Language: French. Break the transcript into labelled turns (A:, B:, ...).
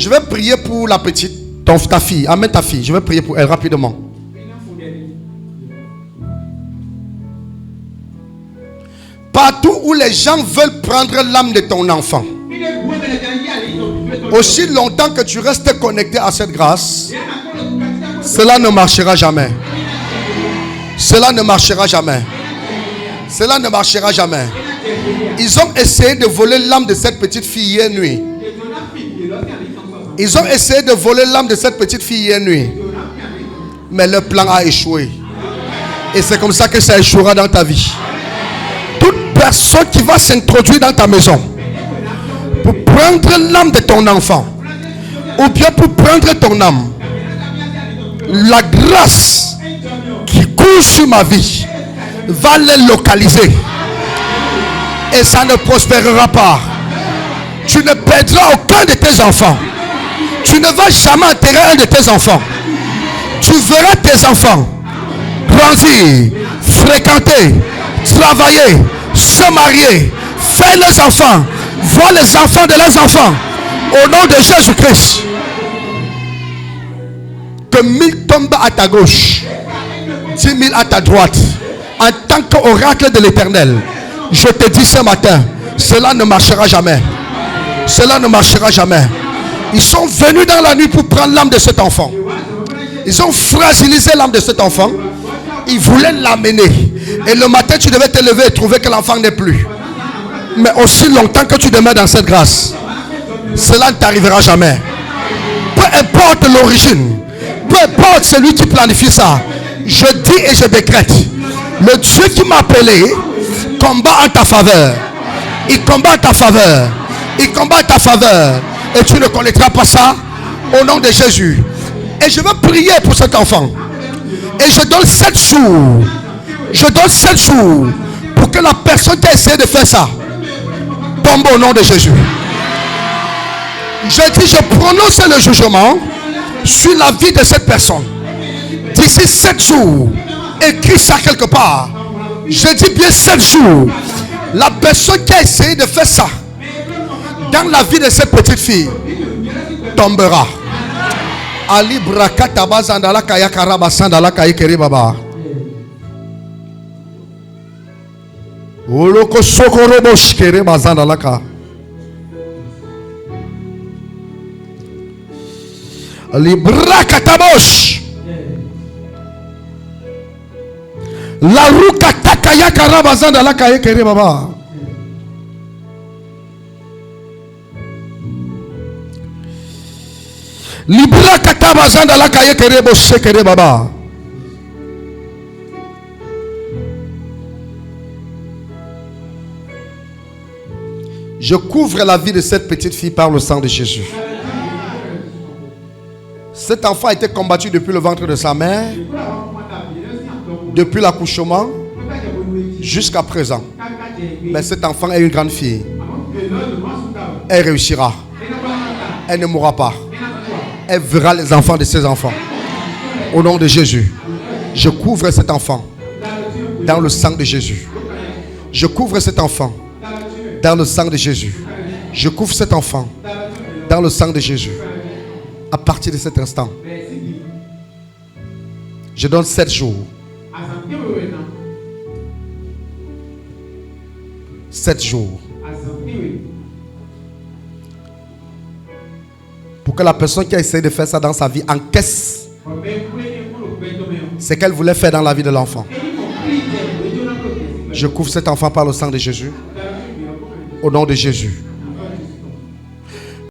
A: Je vais prier pour la petite, ta fille. Amène ta fille. Je vais prier pour elle rapidement. Partout où les gens veulent prendre l'âme de ton enfant, aussi longtemps que tu restes connecté à cette grâce, cela ne marchera jamais. Cela ne marchera jamais. Cela ne marchera jamais. Ils ont essayé de voler l'âme de cette petite fille hier nuit. Ils ont essayé de voler l'âme de cette petite fille hier nuit. Mais le plan a échoué. Et c'est comme ça que ça échouera dans ta vie. Toute personne qui va s'introduire dans ta maison pour prendre l'âme de ton enfant, ou bien pour prendre ton âme, la grâce qui coule sur ma vie va les localiser. Et ça ne prospérera pas. Tu ne perdras aucun de tes enfants. Tu ne vas jamais enterrer un de tes enfants. Tu verras tes enfants grandir, fréquenter, travailler, se marier, faire les enfants, voir les enfants de leurs enfants. Au nom de Jésus-Christ. Que 1000 tombent à ta gauche, 10 000 à ta droite. En tant qu'oracle de l'Éternel, je te dis ce matin, cela ne marchera jamais. Cela ne marchera jamais. Ils sont venus dans la nuit pour prendre l'âme de cet enfant. Ils ont fragilisé l'âme de cet enfant. Ils voulaient l'amener. Et le matin, tu devais te lever et trouver que l'enfant n'est plus. Mais aussi longtemps que tu demeures dans cette grâce, cela ne t'arrivera jamais. Peu importe l'origine, peu importe celui qui planifie ça, je dis et je décrète, le Dieu qui m'a appelé combat en ta faveur. Il combat en ta faveur. Il combat en ta faveur. Et tu ne connaîtras pas ça au nom de Jésus. Et je veux prier pour cet enfant. Et je donne 7 jours. Je donne 7 jours pour que la personne qui a essayé de faire ça tombe au nom de Jésus. Je dis, je prononce le jugement sur la vie de cette personne. D'ici 7 jours, écris ça quelque part. Je dis bien 7 jours. La personne qui a essayé de faire ça dans la vie de cette petite fille tombera. Ali brakata bazandala kaya karabasandala kaya keribaba. Oloko sokorobo shkere bazandala ka. Ali brakata bosh. La ruka takaya karabazandala kaya keribaba. Libra katabazanda la kaye kerebo shekere baba. Je couvre la vie de cette petite fille par le sang de Jésus. Cet enfant a été combattu depuis le ventre de sa mère, depuis l'accouchement jusqu'à présent. Mais cet enfant est une grande fille. Elle réussira. Elle ne mourra pas. Elle verra les enfants de ses enfants. Au nom de Jésus, je couvre cet enfant dans le sang de Jésus. Je couvre cet enfant dans le sang de Jésus. Je couvre cet enfant dans le sang de Jésus. À partir de cet instant, je donne 7 jours. 7 jours. Pour que la personne qui a essayé de faire ça dans sa vie encaisse ce qu'elle voulait faire dans la vie de l'enfant. Je couvre cet enfant par le sang de Jésus. Au nom de Jésus.